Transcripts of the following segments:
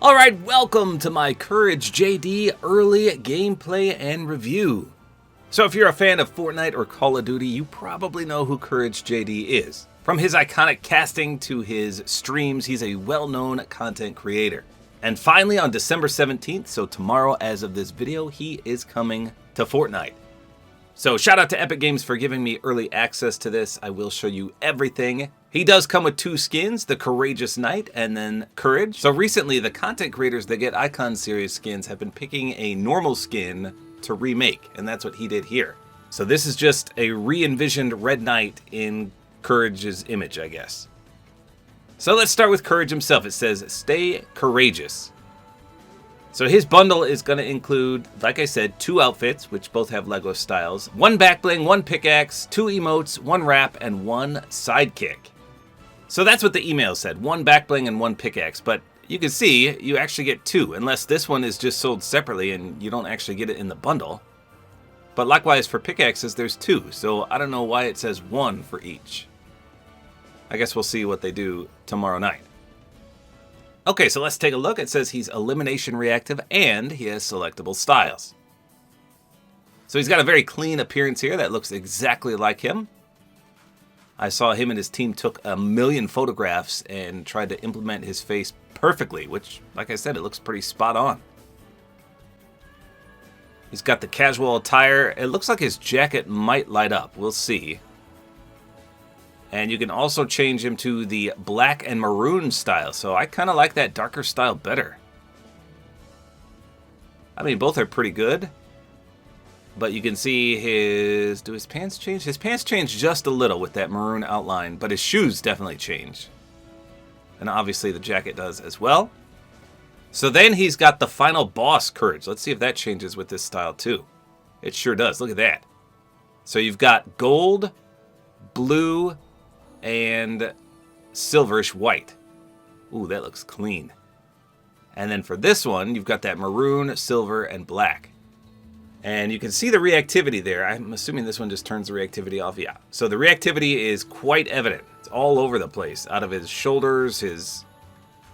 Alright, welcome to my COURAGEJD early gameplay and review. So if you're a fan of Fortnite or Call of Duty, you probably know who COURAGEJD is. From his iconic casting to his streams, he's a well-known content creator. And finally on December 17th, so tomorrow as of this video, he is coming to Fortnite. So shout out to Epic Games for giving me early access to this. I will show you everything. He does come with two skins, the Courageous Knight and then Courage. So recently the content creators that get Icon Series skins have been picking a normal skin to remake, and that's what he did here. So this is just a re-envisioned Red Knight in Courage's image, I guess. So let's start with Courage himself. It says, stay courageous. So his bundle is going to include, like I said, 2 outfits, which both have Lego styles, 1 back bling, 1 pickaxe, 2 emotes, 1 wrap, and 1 sidekick. So that's what the email said, 1 back bling and 1 pickaxe, but you can see you actually get 2, unless this one is just sold separately and you don't actually get it in the bundle. But likewise for pickaxes, there's 2, so I don't know why it says 1 for each. I guess we'll see what they do tomorrow night. Okay, so let's take a look. It says he's elimination reactive and he has selectable styles. So he's got a very clean appearance here that looks exactly like him. I saw him and his team took 1,000,000 photographs and tried to implement his face perfectly, which, like I said, it looks pretty spot on. He's got the casual attire. It looks like his jacket might light up. We'll see. And you can also change him to the black and maroon style. So I kind of like that darker style better. I mean, both are pretty good. But you can see his... do his pants change? His pants change just a little with that maroon outline. But his shoes definitely change. And obviously the jacket does as well. So then he's got the final boss, Courage. Let's see if that changes with this style too. It sure does. Look at that. So you've got gold, blue, and silverish white. Ooh, that looks clean. And then for this one, you've got that maroon, silver, and black. And you can see the reactivity there. I'm assuming this one just turns the reactivity off. Yeah. So the reactivity is quite evident. It's all over the place. Out of his shoulders, his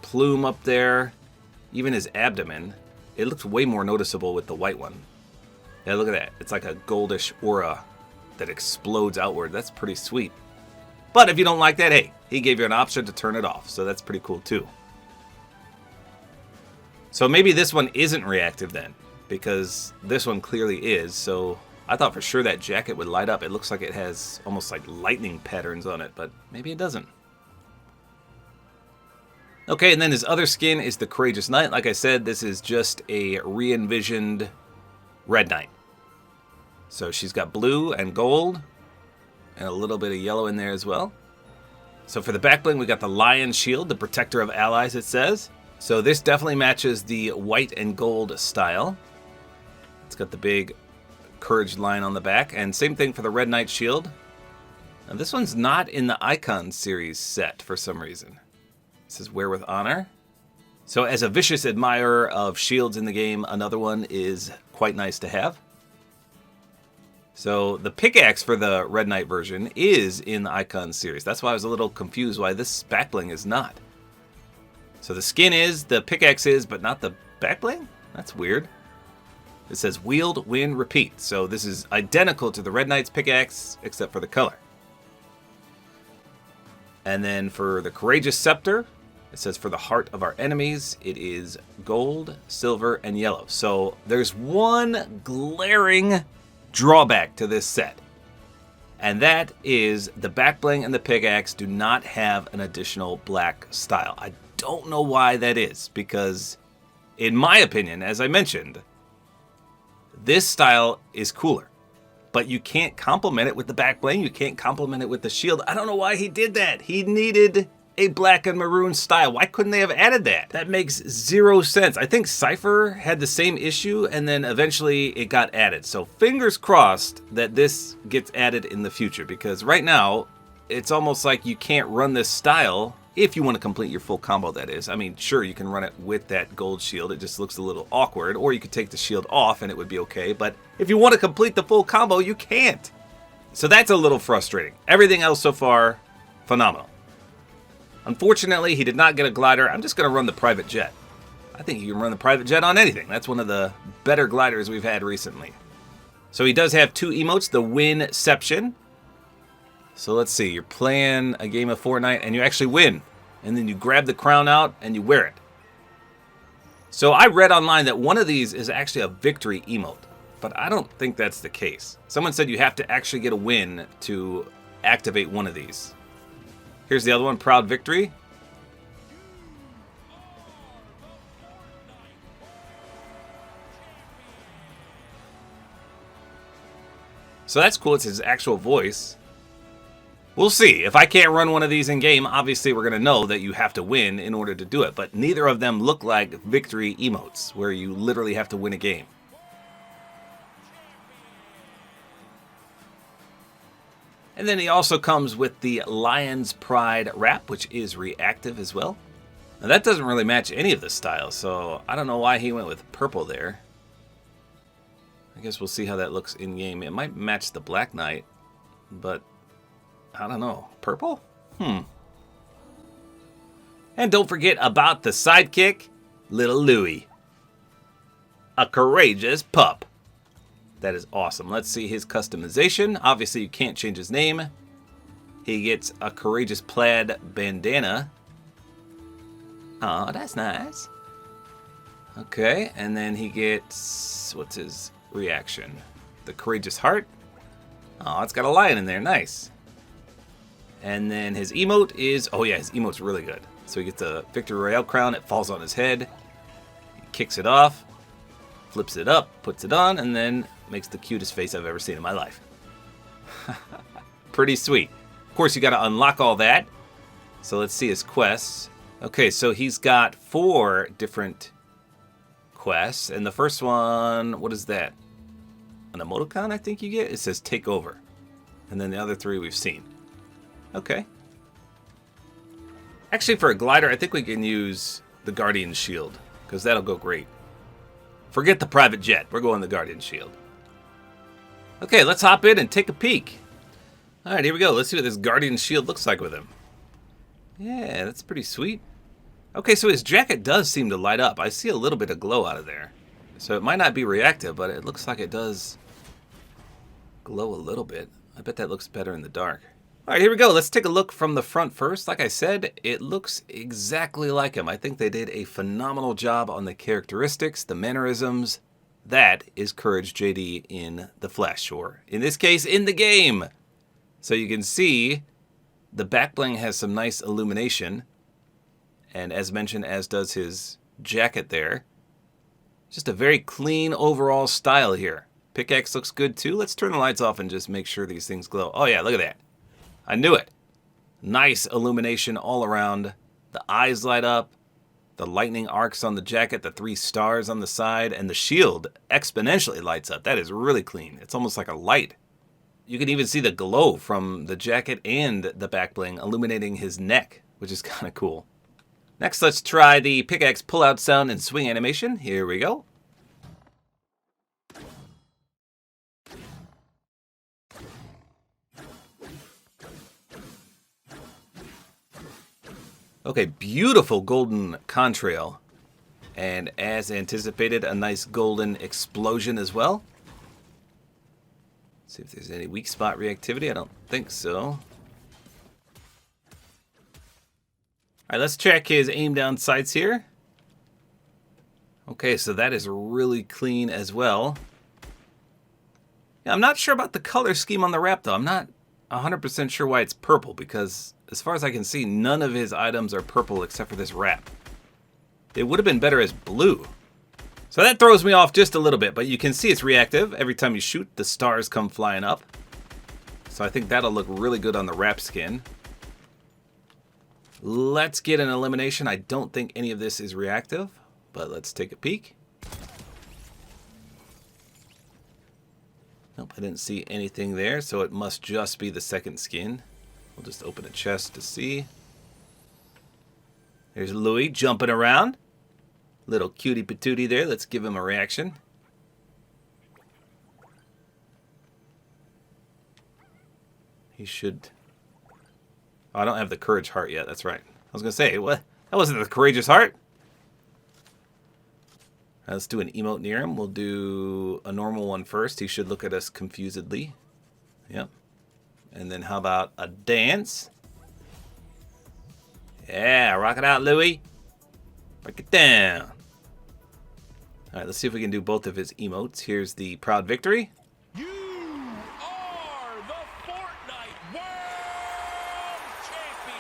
plume up there, even his abdomen. It looks way more noticeable with the white one. Yeah, look at that. It's like a goldish aura that explodes outward. That's pretty sweet. But if you don't like that, hey, he gave you an option to turn it off, so that's pretty cool too. So maybe this one isn't reactive then, because this one clearly is, so I thought for sure that jacket would light up. It looks like it has almost like lightning patterns on it, but maybe it doesn't. Okay, and then his other skin is the Courageous Knight. Like I said, this is just a re-envisioned Red Knight. So she's got blue and gold, and a little bit of yellow in there as well. So for the back bling, we got the Lion Shield, the protector of allies, it says. So this definitely matches the white and gold style. It's got the big Courage line on the back, and same thing for the Red Knight Shield. Now this one's not in the Icon Series set for some reason. It says wear with honor. So as a vicious admirer of shields in the game, another one is quite nice to have. So the pickaxe for the Red Knight version is in the Icon Series. That's why I was a little confused why this back bling is not. So the skin is, the pickaxe is, but not the back bling? That's weird. It says wield, win, repeat. So this is identical to the Red Knight's pickaxe, except for the color. And then for the Courageous Scepter, it says for the heart of our enemies, it is gold, silver, and yellow. So there's one glaring drawback to this set, and that is the back bling and the pickaxe do not have an additional black style. I don't know why that is, because in my opinion, as I mentioned, this style is cooler, but you can't complement it with the back bling, you can't complement it with the shield. I don't know why he did that. He needed a black and maroon style. Why couldn't they have added that? That makes 0 sense. I think Cypher had the same issue, and then eventually it got added. So fingers crossed that this gets added in the future, because right now it's almost like you can't run this style if you want to complete your full combo, that is. I mean, sure, you can run it with that gold shield. It just looks a little awkward, or you could take the shield off and it would be okay. But if you want to complete the full combo, you can't. So that's a little frustrating. Everything else so far, phenomenal. Unfortunately, he did not get a glider. I'm just going to run the private jet. I think you can run the private jet on anything. That's one of the better gliders we've had recently. So he does have 2 emotes, the winception. So let's see, you're playing a game of Fortnite and you actually win. And then you grab the crown out and you wear it. So I read online that one of these is actually a victory emote, but I don't think that's the case. Someone said you have to actually get a win to activate one of these. Here's the other one, Proud Victory. So that's cool, it's his actual voice. We'll see. If I can't run one of these in game, obviously we're going to know that you have to win in order to do it. But neither of them look like victory emotes, where you literally have to win a game. And then he also comes with the Lion's Pride wrap, which is reactive as well. Now that doesn't really match any of the styles, so I don't know why he went with purple there. I guess we'll see how that looks in game. It might match the Black Knight, but I don't know. Purple? And don't forget about the sidekick, Little Louie. A courageous pup. That is awesome. Let's see his customization. Obviously, you can't change his name. He gets a courageous plaid bandana. Oh, that's nice. Okay, and then he gets... what's his reaction? The courageous heart. Oh, it's got a lion in there. Nice. And then his emote is... oh yeah, his emote's really good. So he gets a Victory Royale crown. It falls on his head. He kicks it off. Flips it up. Puts it on. And then makes the cutest face I've ever seen in my life. Pretty sweet. Of course, you got to unlock all that. So let's see his quests. Okay, so he's got 4 different quests. And the first one... what is that? An emoticon, I think you get? It says take over. And then the other 3 we've seen. Okay. Actually, for a glider, I think we can use the Guardian Shield, because that'll go great. Forget the private jet. We're going the Guardian Shield. Okay, let's hop in and take a peek. All right, here we go. Let's see what this Guardian Shield looks like with him. Yeah, that's pretty sweet. Okay, so his jacket does seem to light up. I see a little bit of glow out of there. So it might not be reactive, but it looks like it does glow a little bit. I bet that looks better in the dark. All right, here we go. Let's take a look from the front first. Like I said, it looks exactly like him. I think they did a phenomenal job on the characteristics, the mannerisms. That is COURAGEJD in the flesh, or in this case, in the game. So you can see the back bling has some nice illumination. And as mentioned, as does his jacket there. Just a very clean overall style here. Pickaxe looks good too. Let's turn the lights off and just make sure these things glow. Oh yeah, look at that. I knew it. Nice illumination all around. The eyes light up. The lightning arcs on the jacket, the 3 stars on the side, and the shield exponentially lights up. That is really clean. It's almost like a light. You can even see the glow from the jacket and the back bling illuminating his neck, which is kind of cool. Next, let's try the pickaxe pull-out sound and swing animation. Here we go. Okay, beautiful golden contrail. And as anticipated, a nice golden explosion as well. Let's see if there's any weak spot reactivity. I don't think so. All right, let's check his aim down sights here. Okay, so that is really clean as well. Yeah, I'm not sure about the color scheme on the wrap, though. I'm not 100% sure why it's purple, because as far as I can see, none of his items are purple except for this wrap. It would have been better as blue. So that throws me off just a little bit, but you can see it's reactive. Every time you shoot, the stars come flying up. So I think that'll look really good on the wrap skin. Let's get an elimination. I don't think any of this is reactive, but let's take a peek. Nope, I didn't see anything there, so it must just be the second skin. We'll just open a chest to see. There's Louie jumping around. Little cutie patootie there. Let's give him a reaction. He should... oh, I don't have the courage heart yet. That's right. I was going to say, what? That wasn't the courageous heart. Let's do an emote near him. We'll do a normal one first. He should look at us confusedly. Yep. And then how about a dance? Yeah, rock it out, Louie. Break it down. All right, let's see if we can do both of his emotes. Here's the proud victory. You are the Fortnite World Champion.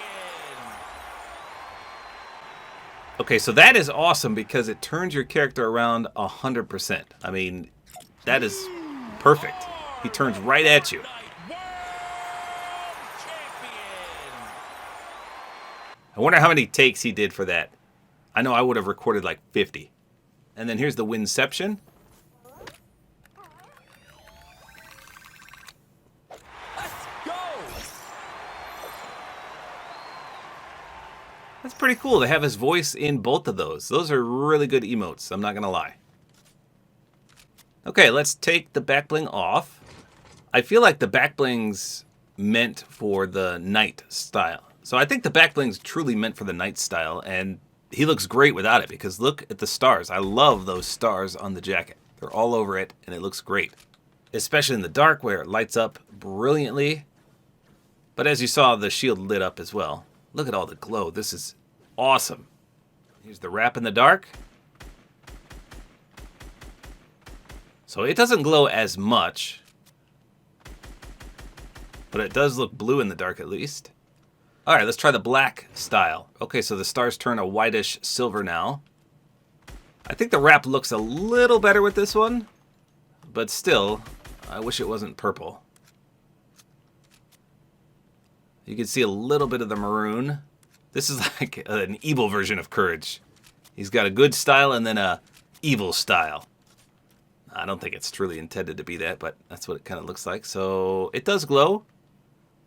Okay, so that is awesome because it turns your character around 100%. I mean, that is perfect. He turns right at you. I wonder how many takes he did for that. I know I would have recorded like 50. And then here's the winception. Let's go. That's pretty cool to have his voice in both of those. Those are really good emotes, I'm not going to lie. Okay, let's take the back bling off. I feel like the back bling's meant for the night style. So I think the back bling's truly meant for the night style, and he looks great without it because look at the stars. I love those stars on the jacket. They're all over it, and it looks great. Especially in the dark where it lights up brilliantly. But as you saw, the shield lit up as well. Look at all the glow. This is awesome. Here's the wrap in the dark. So it doesn't glow as much, but it does look blue in the dark at least. All right, let's try the black style. Okay, so the stars turn a whitish silver now. I think the wrap looks a little better with this one, but still, I wish it wasn't purple. You can see a little bit of the maroon. This is like an evil version of Courage. He's got a good style and then a evil style. I don't think it's truly intended to be that, but that's what it kind of looks like. So it does glow.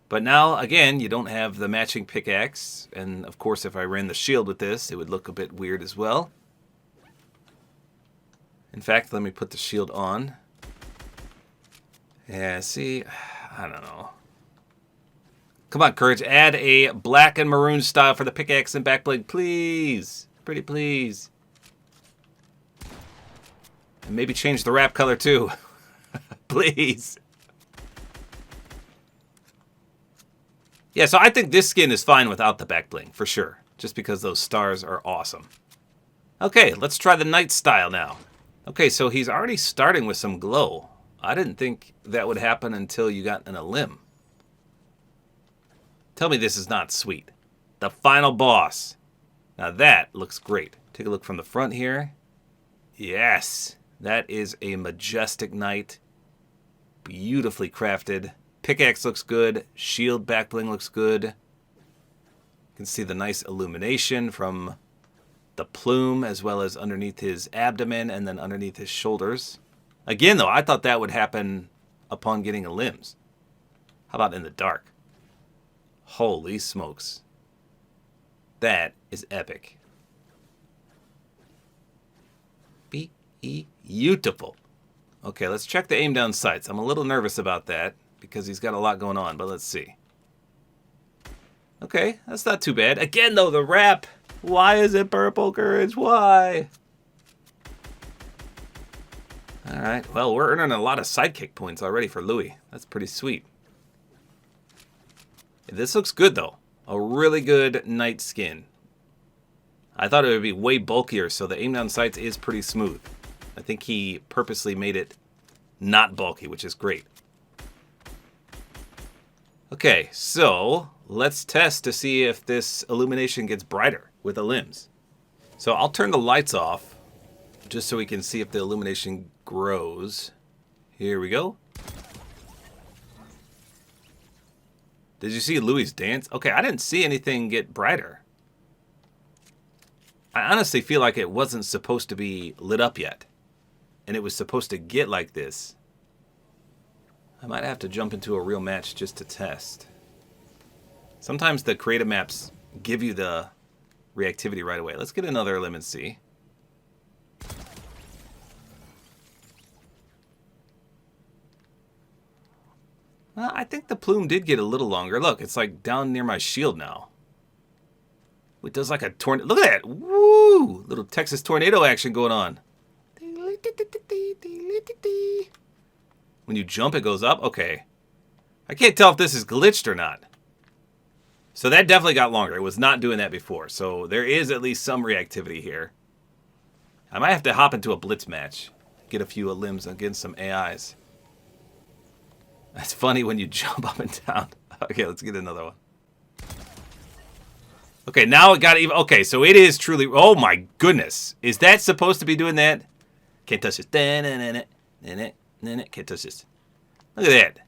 But now, again, you don't have the matching pickaxe. And, of course, if I ran the shield with this, it would look a bit weird as well. In fact, let me put the shield on. Yeah, see, I don't know. Come on, Courage, add a black and maroon style for the pickaxe and back bling, please. Pretty please. And maybe change the wrap color, too. Please. Yeah, so I think this skin is fine without the back bling, for sure. Just because those stars are awesome. Okay, let's try the night style now. Okay, so he's already starting with some glow. I didn't think that would happen until you got a limb. Tell me this is not sweet. The final boss. Now that looks great. Take a look from the front here. Yes, that is a majestic knight. Beautifully crafted. Pickaxe looks good. Shield back bling looks good. You can see the nice illumination from the plume as well as underneath his abdomen and then underneath his shoulders. Again, though, I thought that would happen upon getting a limbs. How about in the dark? Holy smokes. That is epic. Beautiful. Okay, let's check the aim down sights. I'm a little nervous about that because he's got a lot going on, but let's see. Okay, that's not too bad. Again, though, the wrap. Why is it purple, Courage? Why? All right, well, we're earning a lot of sidekick points already for Louis. That's pretty sweet. This looks good, though. A really good night skin. I thought it would be way bulkier, so the aim down sights is pretty smooth. I think he purposely made it not bulky, which is great. Okay, so let's test to see if this illumination gets brighter with the limbs. So I'll turn the lights off just so we can see if the illumination grows. Here we go. Did you see Louis' dance? Okay, I didn't see anything get brighter. I honestly feel like it wasn't supposed to be lit up yet. And it was supposed to get like this. I might have to jump into a real match just to test. Sometimes the creative maps give you the reactivity right away. Let's get another limb and see. Well, I think the plume did get a little longer. Look, it's like down near my shield now. It does like a tornado. Look at that. Woo! Little Texas tornado action going on. When you jump, it goes up? Okay. I can't tell if this is glitched or not. So that definitely got longer. It was not doing that before. So there is at least some reactivity here. I might have to hop into a blitz match. Get a few limbs against some AIs. That's funny when you jump up and down. Okay, let's get another one. Okay, now it got even... Okay, so it is truly... Oh my goodness. Is that supposed to be doing that? Can't touch this. Can't touch this. Look at that.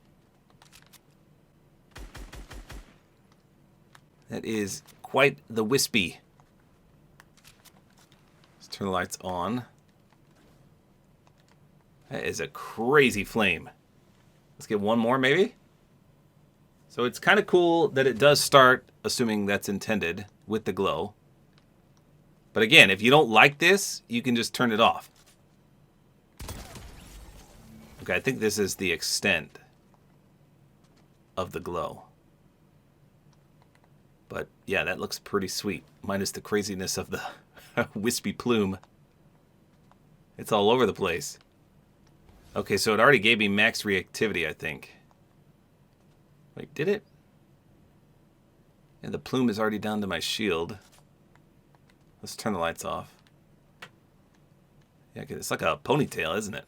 That is quite the wispy. Let's turn the lights on. That is a crazy flame. Let's get one more, maybe? So it's kind of cool that it does start, assuming that's intended, with the glow. But again, if you don't like this, you can just turn it off. Okay, I think this is the extent of the glow. But yeah, that looks pretty sweet, minus the craziness of the wispy plume. It's all over the place. Okay, so it already gave me max reactivity, I think. Wait, did it? Yeah, the plume is already down to my shield. Let's turn the lights off. Yeah, it's like a ponytail, isn't it?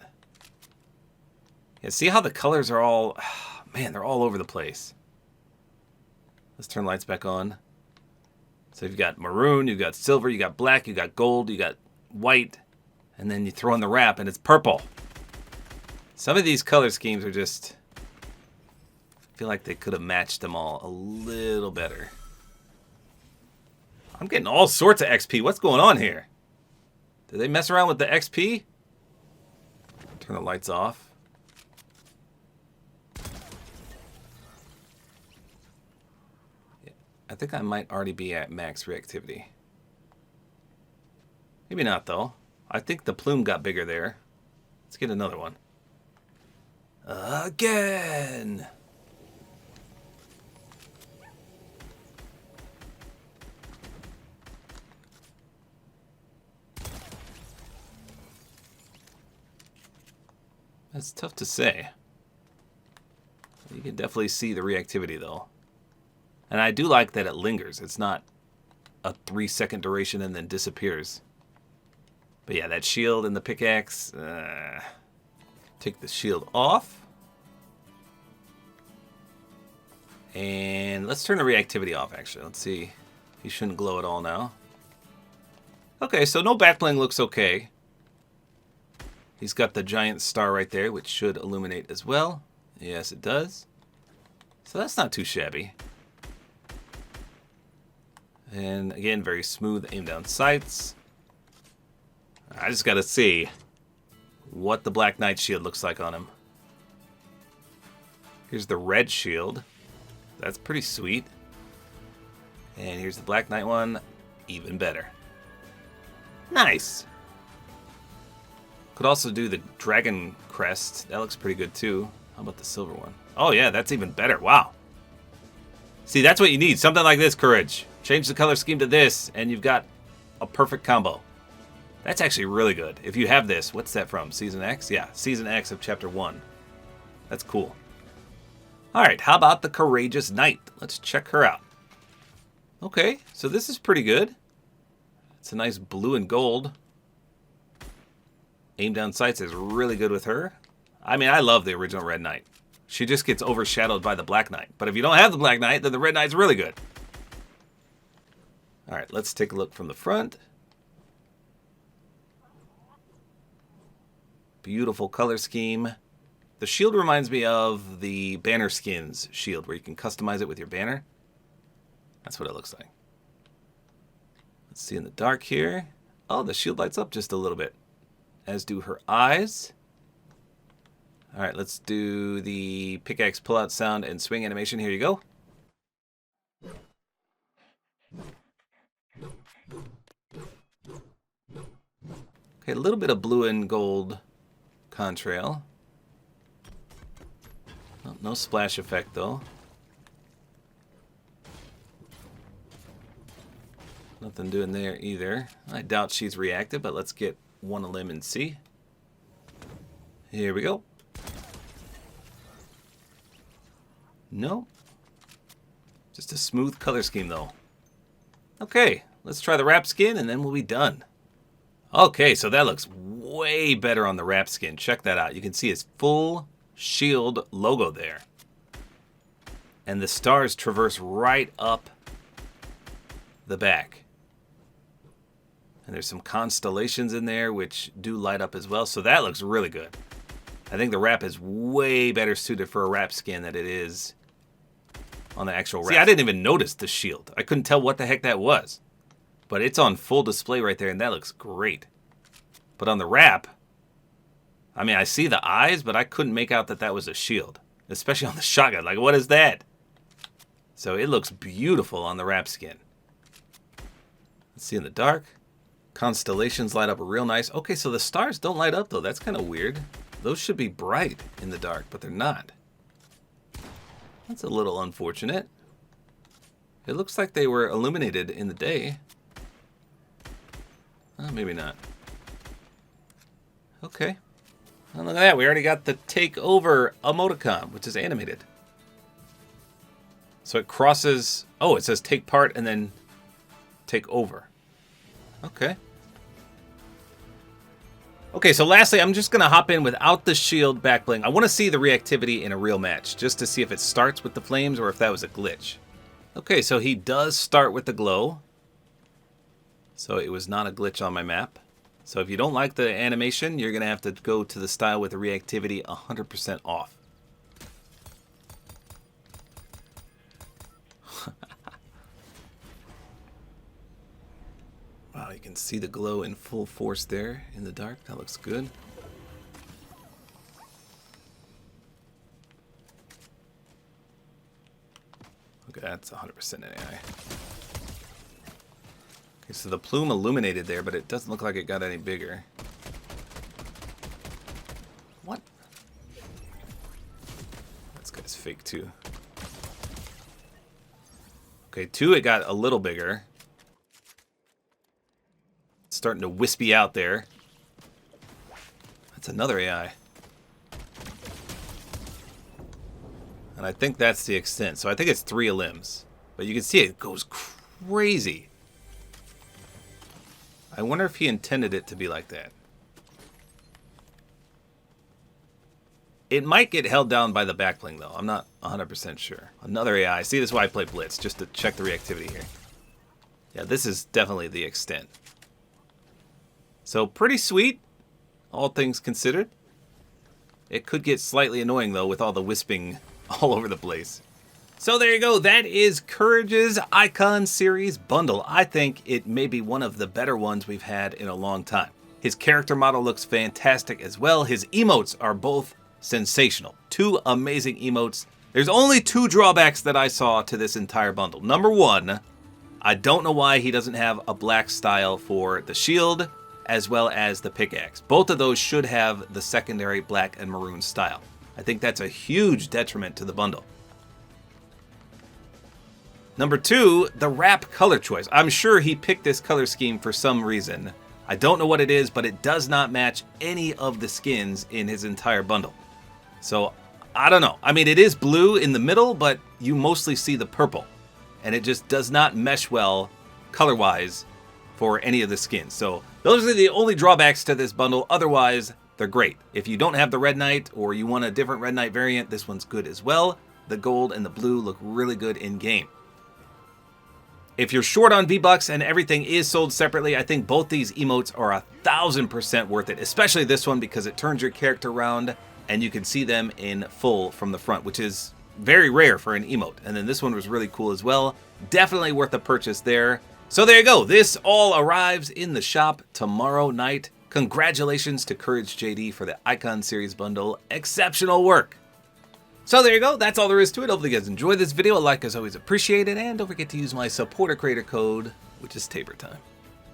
Yeah, see how the colors are all... Man, they're all over the place. Let's turn lights back on. So you've got maroon, you've got silver, you got black, you got gold, you got white, and then you throw in the wrap and it's purple. Some of these color schemes are just... I feel like they could have matched them all a little better. I'm getting all sorts of XP. What's going on here? Did they mess around with the XP? Turn the lights off. I think I might already be at max reactivity. Maybe not, though. I think the plume got bigger there. Let's get another one. Again! That's tough to say. You can definitely see the reactivity, though. And I do like that it lingers. It's not a 3-second duration and then disappears. But yeah, that shield and the pickaxe. Take the shield off. And let's turn the reactivity off, actually. Let's see. He shouldn't glow at all now. Okay, so no back bling looks okay. He's got the giant star right there, which should illuminate as well. Yes, it does. So that's not too shabby. And again, very smooth aim down sights. I just got to see what the Black Knight shield looks like on him. Here's the red shield. That's pretty sweet. And here's the Black Knight one. Even better. Nice. Could also do the dragon crest. That looks pretty good too. How about the silver one? Oh yeah, that's even better. Wow. See, that's what you need. Something like this, Courage. Change the color scheme to this, and you've got a perfect combo. That's actually really good. If you have this, what's that from? Season X? Yeah, Season X of Chapter 1. That's cool. Alright, how about the Courageous Knight? Let's check her out. Okay, so this is pretty good. It's a nice blue and gold. Aim down sights is really good with her. I mean, I love the original Red Knight. She just gets overshadowed by the Black Knight. But if you don't have the Black Knight, then the Red Knight's really good. Alright, let's take a look from the front. Beautiful color scheme. The shield reminds me of the Banner Skins shield, where you can customize it with your banner. That's what it looks like. Let's see in the dark here. Oh, the shield lights up just a little bit, as do her eyes. Alright, let's do the pickaxe pull-out sound and swing animation. Here you go. Okay, a little bit of blue and gold contrail. Oh, no splash effect, though. Nothing doing there either. I doubt she's reactive, but let's get one a limb and see. Here we go. No. Just a smooth color scheme, though. Okay, let's try the wrap skin, and then we'll be done. Okay, so that looks way better on the wrap skin. Check that out. You can see his full shield logo there. And the stars traverse right up the back. And there's some constellations in there which do light up as well. So that looks really good. I think the wrap is way better suited for a wrap skin than it is on the actual wrap. See, I didn't even notice the shield. I couldn't tell what the heck that was. But it's on full display right there, and that looks great. But on the wrap, I mean, I see the eyes, but I couldn't make out that that was a shield. Especially on the shotgun. Like, what is that? So it looks beautiful on the wrap skin. Let's see in the dark. Constellations light up real nice. Okay, so the stars don't light up, though. That's kind of weird. Those should be bright in the dark, but they're not. That's a little unfortunate. It looks like they were illuminated in the day. Maybe not. Okay. And look at that. We already got the take over emoticon, which is animated. So it crosses... Oh, it says take part and then take over. Okay. Okay, so lastly, I'm just going to hop in without the shield back bling. I want to see the reactivity in a real match, just to see if it starts with the flames or if that was a glitch. Okay, so he does start with the glow. So it was not a glitch on my map. So if you don't like the animation, you're going to have to go to the style with the reactivity 100% off. Wow, you can see the glow in full force there in the dark. That looks good. Okay, that's 100% AI. Okay, so the plume illuminated there, but it doesn't look like it got any bigger. What? This guy's fake too. Okay, 2, it got a little bigger. It's starting to wispy out there. That's another AI. And I think that's the extent. So I think it's 3 limbs. But you can see it goes crazy. I wonder if he intended it to be like that. It might get held down by the back bling, though. I'm not 100% sure. Another AI. See, this is why I play Blitz, just to check the reactivity here. Yeah, this is definitely the extent. So pretty sweet, all things considered. It could get slightly annoying, though, with all the wisping all over the place. So there you go. That is COURAGEJD Icon Series bundle. I think it may be one of the better ones we've had in a long time. His character model looks fantastic as well. His emotes are both sensational. 2 amazing emotes. There's only 2 drawbacks that I saw to this entire bundle. Number 1, I don't know why he doesn't have a black style for the shield as well as the pickaxe. Both of those should have the secondary black and maroon style. I think that's a huge detriment to the bundle. Number 2, the wrap color choice. I'm sure he picked this color scheme for some reason. I don't know what it is, but it does not match any of the skins in his entire bundle. So, I don't know. I mean, it is blue in the middle, but you mostly see the purple. And it just does not mesh well, color-wise, for any of the skins. So, those are the only drawbacks to this bundle. Otherwise, they're great. If you don't have the Red Knight, or you want a different Red Knight variant, this one's good as well. The gold and the blue look really good in-game. If you're short on V-Bucks and everything is sold separately, I think both these emotes are 1000% worth it, especially this one because it turns your character around and you can see them in full from the front, which is very rare for an emote. And then this one was really cool as well. Definitely worth a purchase there. So there you go. This all arrives in the shop tomorrow night. Congratulations to COURAGEJD for the Icon Series bundle. Exceptional work. So there you go, that's all there is to it. Hopefully you guys enjoyed this video. A like is always appreciated, and don't forget to use my Support-A-Creator Code, which is Tabor time.